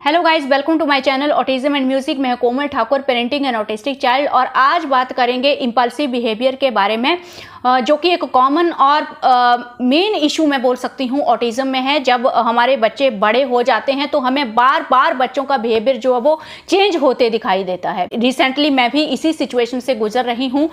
Hello guys, welcome to my channel autism and music. मैं Komal Thakur, parenting and autistic child. और आज बात करेंगे इम्पल्सिव बिहेवियर के बारे में, जो कि एक कॉमन और मेन इशू मैं बोल सकती हूँ ऑटिज्म में है। जब हमारे बच्चे बड़े हो जाते हैं तो हमें बार बार बच्चों का बिहेवियर जो है वो चेंज होते दिखाई देता है। रिसेंटली मैं भी इसी सिचुएशन से गुजर रही हूँ।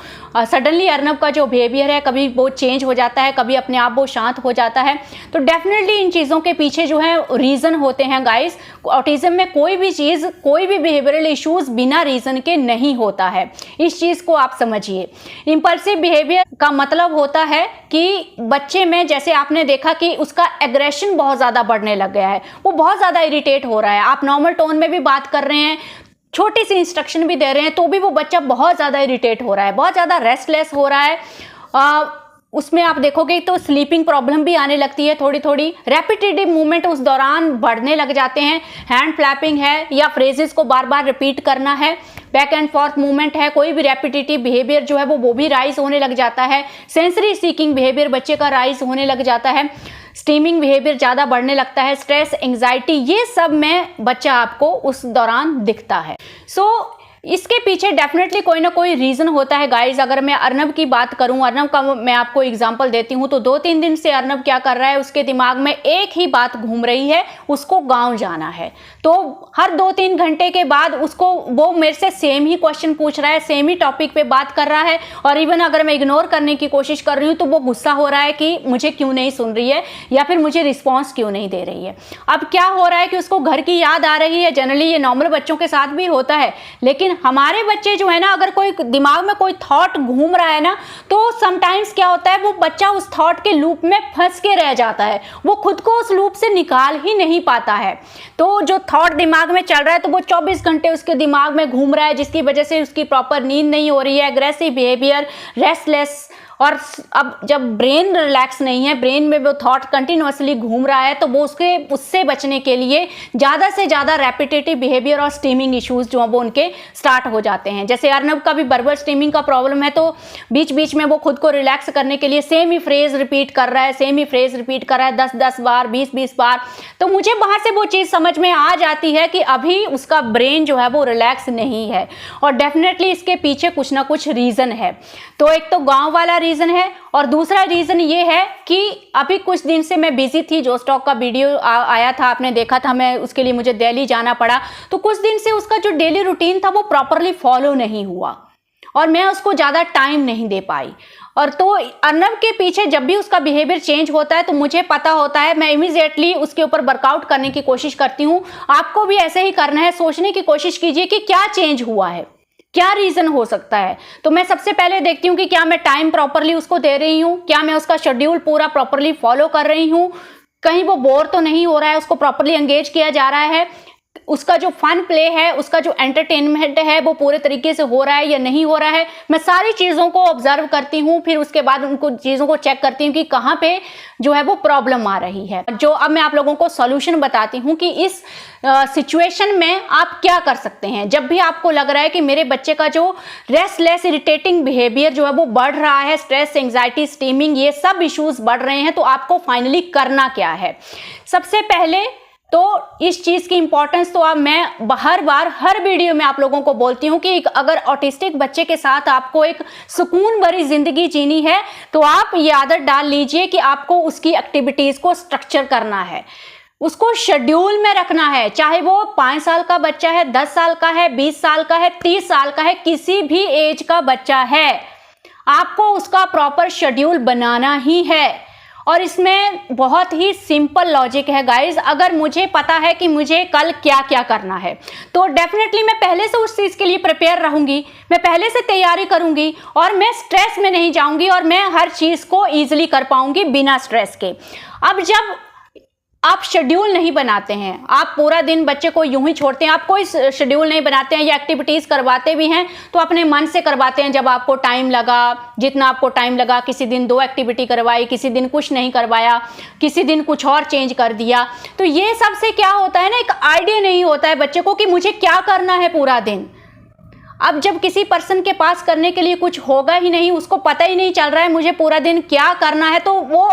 सडनली अर्नब का जो बिहेवियर है, कभी वो चेंज हो जाता है, कभी अपने आप वो शांत हो जाता है। तो डेफिनेटली इन चीज़ों के पीछे जो है रीज़न होते हैं गाइस। ऑटिज्म में कोई भी चीज़, कोई भी बिहेवियरल इश्यूज बिना रीज़न के नहीं होता है। इस चीज़ को आप समझिए। इम्पल्सिव बिहेवियर का मतलब होता है कि बच्चे में, जैसे आपने देखा कि उसका एग्रेशन बहुत ज़्यादा बढ़ने लग गया है, वो बहुत ज़्यादा इरिटेट हो रहा है। आप नॉर्मल टोन में भी बात कर रहे हैं, छोटी सी इंस्ट्रक्शन भी दे रहे हैं, तो भी वो बच्चा बहुत ज़्यादा इरिटेट हो रहा है, बहुत ज़्यादा रेस्टलेस हो रहा है। उसमें आप देखोगे तो स्लीपिंग प्रॉब्लम भी आने लगती है थोड़ी थोड़ी। रेपिटेटिव मूवमेंट उस दौरान बढ़ने लग जाते हैं। हैंड फ्लैपिंग है या फ्रेजेस को बार बार रिपीट करना है, बैक एंड फोर्थ मूवमेंट है, कोई भी रेपिटेटिव बिहेवियर जो है वो भी राइज होने लग जाता है। सेंसरी सीकिंग बिहेवियर बच्चे का राइज होने लग जाता है। स्टीमिंग बिहेवियर ज़्यादा बढ़ने लगता है। स्ट्रेस, एंग्जाइटी, ये सब में बच्चा आपको उस दौरान दिखता है। इसके पीछे डेफिनेटली कोई ना कोई रीज़न होता है गाइज। अगर मैं अर्नब की बात करूं, अर्नब का मैं आपको एग्जांपल देती हूं, तो 2-3 दिन से अर्नब क्या कर रहा है, उसके दिमाग में एक ही बात घूम रही है, उसको गांव जाना है। तो हर 2-3 घंटे के बाद वो मेरे से सेम ही क्वेश्चन पूछ रहा है, सेम ही टॉपिक पे बात कर रहा है। और इवन अगर मैं इग्नोर करने की कोशिश कर रही हूँ तो वो गुस्सा हो रहा है कि मुझे क्यों नहीं सुन रही है या फिर मुझे रिस्पॉन्स क्यों नहीं दे रही है। अब क्या हो रहा है कि उसको घर की याद आ रही है। जनरली ये नॉर्मल बच्चों के साथ भी होता है, लेकिन हमारे बच्चे जो है ना, अगर कोई दिमाग में कोई थॉट घूम रहा है ना, तो समटाइम्स क्या होता है, वो बच्चा उस थॉट के लूप में फंस के रह जाता है, वो खुद को उस लूप से निकाल ही नहीं पाता है। तो जो थॉट दिमाग में चल रहा है, तो वो 24 घंटे उसके दिमाग में घूम रहा है, जिसकी वजह से उसकी प्रॉपर नींद नहीं हो रही है, एग्रेसिव बिहेवियर, रेस्टलेस। और अब जब ब्रेन रिलैक्स नहीं है, ब्रेन में वो थॉट कंटिन्यूअसली घूम रहा है, तो वो उससे बचने के लिए ज़्यादा से ज़्यादा रेपिटेटिव बिहेवियर और स्टीमिंग इश्यूज जो वो उनके स्टार्ट हो जाते हैं। जैसे अर्नब का भी बर्बर स्टीमिंग का प्रॉब्लम है, तो बीच बीच में वो खुद को रिलैक्स करने के लिए सेम ही फ्रेज रिपीट कर रहा है, 10-10 बार, 20-20 बार। तो मुझे बाहर से वो चीज़ समझ में आ जाती है कि अभी उसका ब्रेन जो है वो रिलैक्स नहीं है, और डेफिनेटली इसके पीछे कुछ ना कुछ रीज़न है। तो एक तो गाँव वाला रीजन है, और दूसरा रीजन ये है कि अभी कुछ दिन से मैं बिजी थी। जो स्टॉक का वीडियो आया था, आपने देखा था, मैं उसके लिए मुझे दिल्ली जाना पड़ा। तो कुछ दिन से उसका जो डेली रूटीन था वो प्रॉपरली फॉलो नहीं हुआ, और मैं उसको ज़्यादा टाइम नहीं दे पाई। और तो अर्नब के पीछे जब भी उसका बिहेवियर चेंज होता है तो मुझे पता होता है, मैं इमीडिएटली उसके ऊपर वर्कआउट करने की कोशिश करती हूँ। आपको भी ऐसे ही करना है, सोचने की कोशिश कीजिए कि क्या चेंज हुआ है, क्या रीजन हो सकता है। तो मैं सबसे पहले देखती हूँ कि क्या मैं टाइम प्रॉपरली उसको दे रही हूँ, क्या मैं उसका शेड्यूल पूरा प्रॉपरली फॉलो कर रही हूँ, कहीं वो बोर तो नहीं हो रहा है, उसको प्रॉपरली एंगेज किया जा रहा है, उसका जो फन प्ले है, उसका जो एंटरटेनमेंट है वो पूरे तरीके से हो रहा है या नहीं हो रहा है। मैं सारी चीज़ों को ऑब्जर्व करती हूँ, फिर उसके बाद उनको चीज़ों को चेक करती हूँ कि कहाँ पे जो है वो प्रॉब्लम आ रही है। जो अब मैं आप लोगों को सॉल्यूशन बताती हूँ कि इस सिचुएशन में आप क्या कर सकते हैं। जब भी आपको लग रहा है कि मेरे बच्चे का जो रेस्टलेस, इरिटेटिंग बिहेवियर जो है वो बढ़ रहा है, स्ट्रेस, एंग्जाइटी, स्टीमिंग, ये सब इश्यूज बढ़ रहे हैं, तो आपको फाइनली करना क्या है। सबसे पहले तो इस चीज़ की इंपॉर्टेंस तो अब मैं हर बार हर वीडियो में आप लोगों को बोलती हूँ कि अगर ऑटिस्टिक बच्चे के साथ आपको एक सुकून भरी जिंदगी जीनी है, तो आप ये आदत डाल लीजिए कि आपको उसकी एक्टिविटीज़ को स्ट्रक्चर करना है, उसको शेड्यूल में रखना है। चाहे वो 5 साल का बच्चा है, 10 साल का है, 20 साल का है, 30 साल का है, किसी भी एज का बच्चा है, आपको उसका प्रॉपर शेड्यूल बनाना ही है। और इसमें बहुत ही सिंपल लॉजिक है गाइज। अगर मुझे पता है कि मुझे कल क्या क्या करना है, तो डेफिनेटली मैं पहले से उस चीज़ के लिए प्रिपेयर रहूँगी, मैं पहले से तैयारी करूँगी, और मैं स्ट्रेस में नहीं जाऊँगी, और मैं हर चीज़ को ईजिली कर पाऊँगी बिना स्ट्रेस के। अब जब आप शेड्यूल नहीं बनाते हैं, आप पूरा दिन बच्चे को यूं ही छोड़ते हैं, आप कोई शेड्यूल नहीं बनाते हैं, या एक्टिविटीज़ करवाते भी हैं तो अपने मन से करवाते हैं, जब आपको टाइम लगा, जितना आपको टाइम लगा। किसी दिन 2 एक्टिविटी करवाई, किसी दिन कुछ नहीं करवाया, किसी दिन कुछ और चेंज कर दिया। तो ये सबसे क्या होता है ना, एक आइडिया नहीं होता है बच्चे को कि मुझे क्या करना है पूरा दिन। अब जब किसी पर्सन के पास करने के लिए कुछ होगा ही नहीं, उसको पता ही नहीं चल रहा है मुझे पूरा दिन क्या करना है, तो वो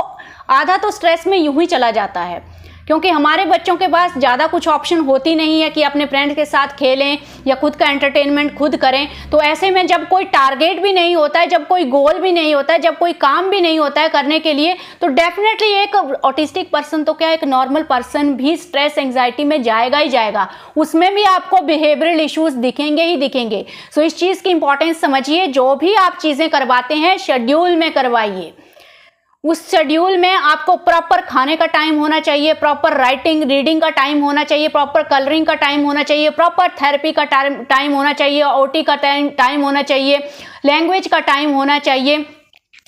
आधा तो स्ट्रेस में यूं ही चला जाता है। क्योंकि हमारे बच्चों के पास ज़्यादा कुछ ऑप्शन होती नहीं है कि अपने फ्रेंड्स के साथ खेलें या खुद का एंटरटेनमेंट खुद करें। तो ऐसे में जब कोई टारगेट भी नहीं होता है, जब कोई गोल भी नहीं होता है, जब कोई काम भी नहीं होता है करने के लिए, तो डेफिनेटली एक ऑटिस्टिक पर्सन तो क्या, एक नॉर्मल पर्सन भी स्ट्रेस एंजाइटी में जाएगा ही जाएगा। उसमें भी आपको बिहेवियरल इश्यूज दिखेंगे ही दिखेंगे। सो इस चीज़ की इंपॉर्टेंस समझिए। जो भी आप चीज़ें करवाते हैं शेड्यूल में करवाइए। उस शेड्यूल में आपको प्रॉपर खाने का टाइम होना चाहिए, प्रॉपर राइटिंग रीडिंग का टाइम होना चाहिए, प्रॉपर कलरिंग का टाइम होना चाहिए, प्रॉपर थेरेपी का टाइम होना चाहिए, ओटी का टाइम होना चाहिए, लैंग्वेज का टाइम होना चाहिए,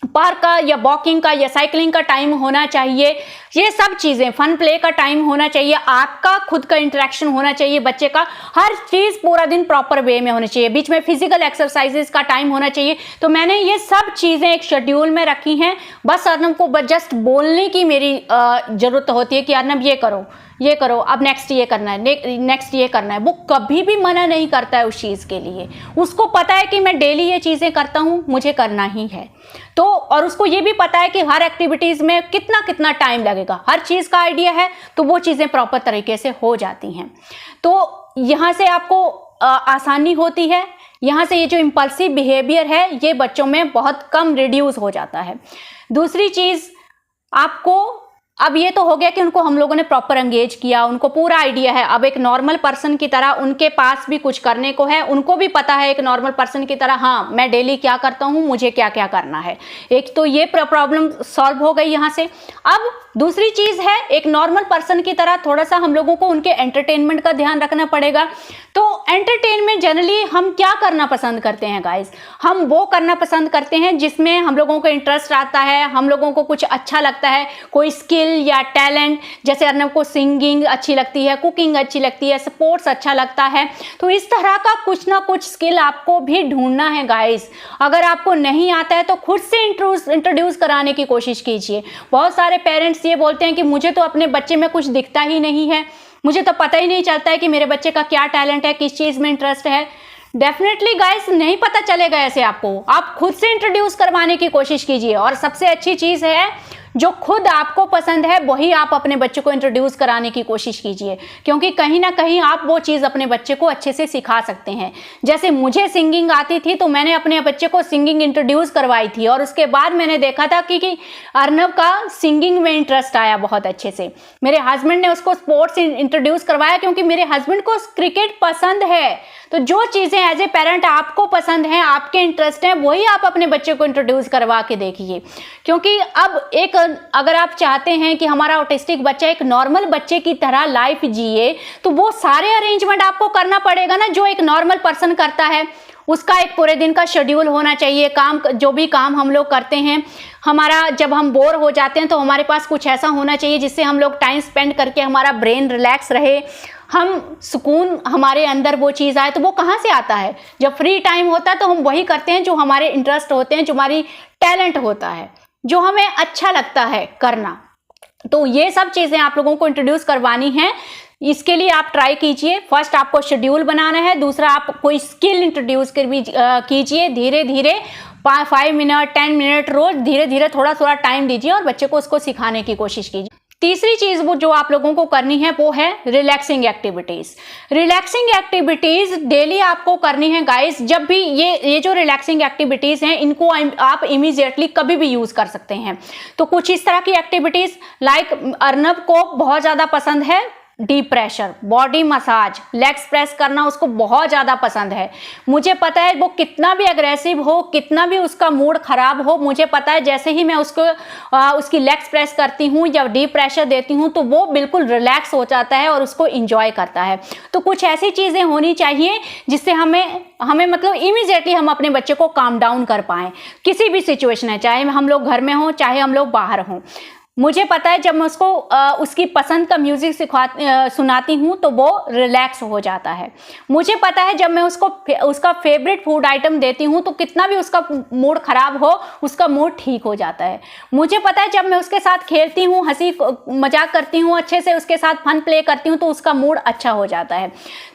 पार्क का या वॉकिंग का या साइकिलिंग का टाइम होना चाहिए। ये सब चीज़ें, फन प्ले का टाइम होना चाहिए, आपका खुद का इंटरेक्शन होना चाहिए बच्चे का। हर चीज़ पूरा दिन प्रॉपर वे में होनी चाहिए। बीच में फिजिकल एक्सरसाइजेस का टाइम होना चाहिए। तो मैंने ये सब चीज़ें एक शेड्यूल में रखी हैं। बस अर्नब को जस्ट बोलने की मेरी ज़रूरत होती है कि अर्नब ये करो, ये करो, अब नेक्स्ट ये करना है, नेक्स्ट ये करना है। वो कभी भी मना नहीं करता है उस चीज़ के लिए। उसको पता है कि मैं डेली ये चीज़ें करता हूँ, मुझे करना ही है। तो और उसको ये भी पता है कि हर एक्टिविटीज़ में कितना कितना टाइम लगेगा, हर चीज़ का आइडिया है। तो वो चीज़ें प्रॉपर तरीके से हो जाती हैं। तो यहाँ से आपको आसानी होती है। यहाँ से ये जो इम्पल्सिव बिहेवियर है ये बच्चों में बहुत कम रिड्यूस हो जाता है। दूसरी चीज़, आपको अब ये तो हो गया कि उनको हम लोगों ने प्रॉपर एंगेज किया, उनको पूरा आइडिया है। अब एक नॉर्मल पर्सन की तरह उनके पास भी कुछ करने को है, उनको भी पता है एक नॉर्मल पर्सन की तरह, हाँ मैं डेली क्या करता हूँ, मुझे क्या क्या करना है। एक तो ये प्रॉब्लम सॉल्व हो गई यहाँ से। अब दूसरी चीज़ है, एक नॉर्मल पर्सन की तरह थोड़ा सा हम लोगों को उनके एंटरटेनमेंट का ध्यान रखना पड़ेगा। तो एंटरटेनमेंट जनरली हम क्या करना पसंद करते हैं गाइस? हम वो करना पसंद करते हैं जिसमें हम लोगों को इंटरेस्ट आता है, हम लोगों को कुछ अच्छा लगता है, कोई स्किल या टैलेंट। जैसे अर्नब को सिंगिंग अच्छी लगती है, कुकिंग अच्छी लगती है, स्पोर्ट्स अच्छा लगता है। तो इस तरह का कुछ ना कुछ स्किल आपको भी ढूंढना है गाइस। अगर आपको नहीं आता है तो खुद से इंट्रोड्यूस कराने की कोशिश कीजिए। बहुत सारे पेरेंट्स ये बोलते हैं कि मुझे तो अपने बच्चे में कुछ दिखता ही नहीं है, मुझे तो पता ही नहीं चलता है कि मेरे बच्चे का क्या टैलेंट है, किस चीज़ में इंटरेस्ट है। डेफिनेटली गाइस नहीं पता चलेगा ऐसे आपको। आप खुद से इंट्रोड्यूस करवाने की कोशिश कीजिए। और सबसे अच्छी चीज़ है, जो खुद आपको पसंद है वही आप अपने बच्चे को इंट्रोड्यूस कराने की कोशिश कीजिए, क्योंकि कहीं ना कहीं आप वो चीज़ अपने बच्चे को अच्छे से सिखा सकते हैं। जैसे मुझे सिंगिंग आती थी तो मैंने अपने बच्चे को सिंगिंग इंट्रोड्यूस करवाई थी, और उसके बाद मैंने देखा था कि अर्नब का सिंगिंग में इंटरेस्ट आया बहुत अच्छे से। मेरे हस्बैंड ने उसको स्पोर्ट्स इंट्रोड्यूस करवाया, क्योंकि मेरे हस्बैंड को क्रिकेट पसंद है। तो जो चीज़ें एज ए पेरेंट आपको पसंद हैं, आपके इंटरेस्ट हैं, वही आप अपने बच्चे को इंट्रोड्यूस करवा के देखिए। क्योंकि अब एक, अगर आप चाहते हैं कि हमारा ऑटिस्टिक बच्चा एक नॉर्मल बच्चे की तरह लाइफ जिए, तो वो सारे अरेंजमेंट आपको करना पड़ेगा ना जो एक नॉर्मल पर्सन करता है। उसका एक पूरे दिन का शेड्यूल होना चाहिए। काम, जो भी काम हम लोग करते हैं, हमारा जब हम बोर हो जाते हैं तो हमारे पास कुछ ऐसा होना चाहिए जिससे हम लोग टाइम स्पेंड करके हमारा ब्रेन रिलैक्स रहे, हम सुकून हमारे अंदर वो चीज़ आए। तो वो कहाँ से आता है? जब फ्री टाइम होता है तो हम वही करते हैं जो हमारे इंटरेस्ट होते हैं, जो हमारी टैलेंट होता है, जो हमें अच्छा लगता है करना। तो ये सब चीज़ें आप लोगों को इंट्रोड्यूस करवानी है। इसके लिए आप ट्राई कीजिए। फर्स्ट आपको शेड्यूल बनाना है, दूसरा आप कोई स्किल इंट्रोड्यूस कीजिए धीरे धीरे, 5 मिनट 10 मिनट रोज धीरे धीरे थोड़ा थोड़ा टाइम दीजिए और बच्चे को उसको सिखाने की कोशिश कीजिए। तीसरी चीज़ वो जो आप लोगों को करनी है वो है relaxing activities. Relaxing activities daily आपको करनी है गाइस। जब भी ये जो रिलैक्सिंग एक्टिविटीज़ हैं इनको आप इमीडिएटली कभी भी यूज़ कर सकते हैं। तो कुछ इस तरह की एक्टिविटीज़, लाइक अर्नब को बहुत ज़्यादा पसंद है deep pressure, body massage, legs press करना उसको बहुत ज़्यादा पसंद है। मुझे पता है वो कितना भी अग्रेसिव हो, कितना भी उसका मूड ख़राब हो, मुझे पता है जैसे ही मैं उसको उसकी लेग्स प्रेस करती हूँ या डीप प्रेशर देती हूँ तो वो बिल्कुल रिलैक्स हो जाता है और उसको इंजॉय करता है। तो कुछ ऐसी चीज़ें होनी चाहिए जिससे हमें मतलब इमीडिएटली हम अपने बच्चे को काम डाउन कर पाएँ, किसी भी सिचुएशन है, चाहे हम लोग घर में हों चाहे हम लोग बाहर हों। मुझे पता है जब मैं उसको उसकी पसंद का म्यूज़िक सुनाती हूँ तो वो रिलैक्स हो जाता है। मुझे पता है जब मैं उसको उसका फेवरेट फूड आइटम देती हूँ तो कितना भी उसका मूड ख़राब हो उसका मूड ठीक हो जाता है। मुझे पता है जब मैं उसके साथ खेलती हूँ, हंसी मजाक करती हूँ, अच्छे से उसके साथ फन प्ले करती हूँ तो उसका मूड अच्छा हो जाता है।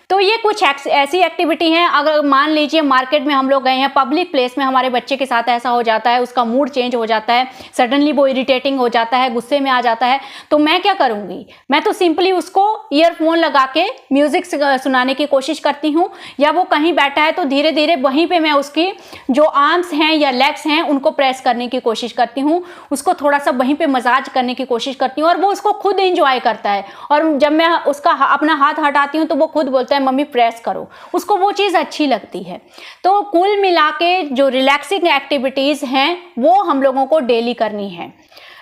तो ये कुछ ऐसी एक्टिविटी हैं, अगर मान लीजिए मार्केट में हम लोग गए हैं, पब्लिक प्लेस में हमारे बच्चे के साथ ऐसा हो जाता है, उसका मूड चेंज हो जाता है, सडनली वो इरिटेटिंग हो जाता है, गुस्से में आ जाता है, तो मैं क्या करूंगी, मैं तो सिंपली उसको ईयरफोन लगा के म्यूजिक सुनाने की कोशिश करती हूँ, या वो कहीं बैठा है तो धीरे धीरे वहीं पे मैं उसकी जो आर्म्स हैं या लेग्स हैं उनको प्रेस करने की कोशिश करती हूँ, उसको थोड़ा सा वहीं पे मसाज करने की कोशिश करती हूँ, और वो उसको खुद एंजॉय करता है। और जब मैं उसका अपना हाथ हटाती हूँ तो वो खुद बोलता है मम्मी प्रेस करो, उसको वो चीज़ अच्छी लगती है। तो कुल मिला के जो रिलैक्सिंग एक्टिविटीज़ हैं वो हम लोगों को डेली करनी है।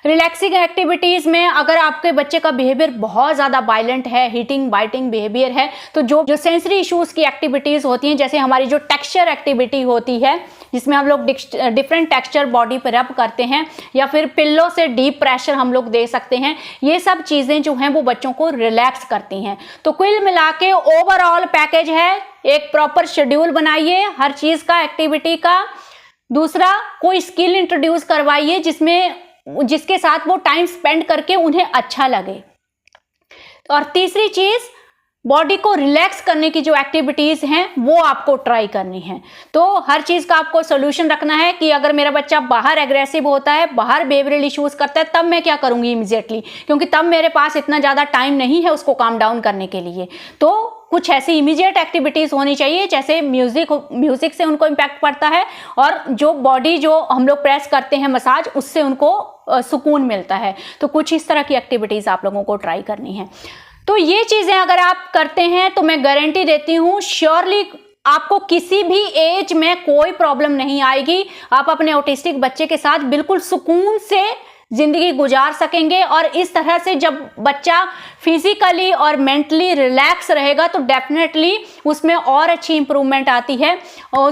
रिलैक्सिंग एक्टिविटीज़ में अगर आपके बच्चे का बिहेवियर बहुत ज़्यादा वायलेंट है, हिटिंग बाइटिंग बिहेवियर है, तो जो सेंसरी इश्यूज़ की एक्टिविटीज़ होती हैं, जैसे हमारी जो टेक्सचर एक्टिविटी होती है जिसमें हम लोग डिफरेंट टेक्सचर बॉडी पर रब करते हैं, या फिर पिल्लो से डीप प्रेशर हम लोग दे सकते हैं, ये सब चीज़ें जो हैं वो बच्चों को रिलैक्स करती हैं। तो कुल मिला के ओवरऑल पैकेज है, एक प्रॉपर शेड्यूल बनाइए हर चीज़ का, एक्टिविटी का। दूसरा, कोई स्किल इंट्रोड्यूस करवाइए जिसके साथ वो टाइम स्पेंड करके उन्हें अच्छा लगे। और तीसरी चीज, बॉडी को रिलैक्स करने की जो एक्टिविटीज हैं वो आपको ट्राई करनी है। तो हर चीज का आपको सोल्यूशन रखना है कि अगर मेरा बच्चा बाहर एग्रेसिव होता है, बाहर बिहेवियरल इश्यूज करता है, तब मैं क्या करूंगी इमीडिएटली, क्योंकि तब मेरे पास इतना ज्यादा टाइम नहीं है उसको काम डाउन करने के लिए। तो कुछ ऐसी इमीडिएट एक्टिविटीज होनी चाहिए, जैसे म्यूजिक से उनको इम्पैक्ट पड़ता है, और जो बॉडी जो हम लोग प्रेस करते हैं मसाज, उससे उनको सुकून मिलता है। तो कुछ इस तरह की एक्टिविटीज आप लोगों को ट्राई करनी है। तो ये चीजें अगर आप करते हैं तो मैं गारंटी देती हूँ श्योरली आपको किसी भी एज में कोई प्रॉब्लम नहीं आएगी। आप अपने ऑटिस्टिक बच्चे के साथ बिल्कुल सुकून से जिंदगी गुजार सकेंगे। और इस तरह से जब बच्चा फिजिकली और मेंटली रिलैक्स रहेगा तो डेफिनेटली उसमें और अच्छी इंप्रूवमेंट आती है, और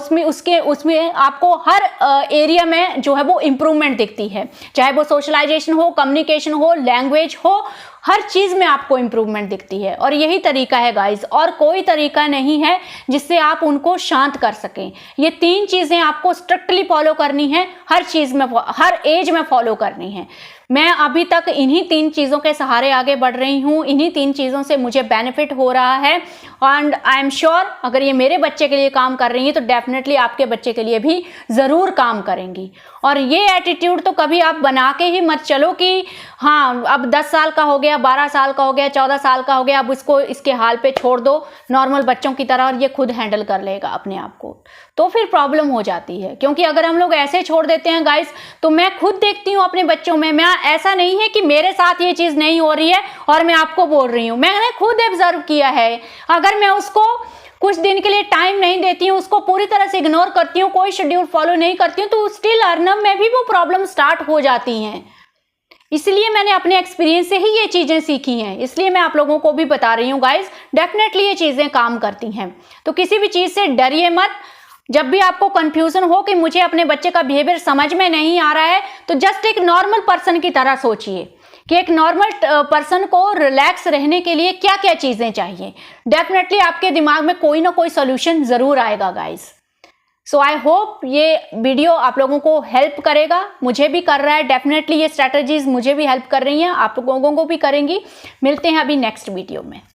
उसमें आपको हर एरिया में जो है वो इंप्रूवमेंट दिखती है, चाहे वो सोशलाइजेशन हो, कम्युनिकेशन हो, लैंग्वेज हो, हर चीज में आपको इंप्रूवमेंट दिखती है। और यही तरीका है गाइस, और कोई तरीका नहीं है जिससे आप उनको शांत कर सकें। ये 3 चीजें आपको स्ट्रिक्टली फॉलो करनी है, हर चीज में, हर एज में फॉलो करनी है। मैं अभी तक इन्हीं 3 चीज़ों के सहारे आगे बढ़ रही हूँ, इन्हीं 3 चीज़ों से मुझे बेनिफिट हो रहा है। एंड आई एम श्योर अगर ये मेरे बच्चे के लिए काम कर रही है तो डेफिनेटली आपके बच्चे के लिए भी ज़रूर काम करेंगी। और ये एटीट्यूड तो कभी आप बना के ही मत चलो कि हाँ अब 10 साल का हो गया, 12 साल का हो गया, 14 साल का हो गया, अब इसको इसके हाल पे छोड़ दो नॉर्मल बच्चों की तरह और ये खुद हैंडल कर लेगा अपने आप को, तो फिर प्रॉब्लम हो जाती है। क्योंकि अगर हम लोग ऐसे छोड़ देते हैं गाइस, तो मैं खुद देखती हूँ अपने बच्चों में, मैं ऐसा नहीं है कि मेरे साथ ये चीज़ नहीं हो रही है और मैं आपको बोल रही हूँ, मैंने खुद ऑब्जर्व किया है। अगर मैं उसको कुछ दिन के लिए टाइम नहीं देती हूँ, उसको पूरी तरह से इग्नोर करती हूँ, कोई शेड्यूल फॉलो नहीं करती हूँ, तो स्टिल अर्नब में भी वो प्रॉब्लम स्टार्ट हो जाती हैं। इसलिए मैंने अपने एक्सपीरियंस से ही ये चीज़ें सीखी हैं, इसलिए मैं आप लोगों को भी बता रही हूँ गाइस, डेफिनेटली ये चीज़ें काम करती हैं। तो किसी भी चीज़ से डरिए मत। जब भी आपको कंफ्यूजन हो कि मुझे अपने बच्चे का बिहेवियर समझ में नहीं आ रहा है, तो जस्ट एक नॉर्मल पर्सन की तरह सोचिए कि एक नॉर्मल पर्सन को रिलैक्स रहने के लिए क्या क्या चीज़ें चाहिए। डेफिनेटली आपके दिमाग में कोई ना कोई सोल्यूशन ज़रूर आएगा गाइस। सो आई होप ये वीडियो आप लोगों को हेल्प करेगा, मुझे भी कर रहा है, डेफिनेटली ये स्ट्रैटेजीज मुझे भी हेल्प कर रही हैं, आप लोगों को भी करेंगी। मिलते हैं अभी नेक्स्ट वीडियो में।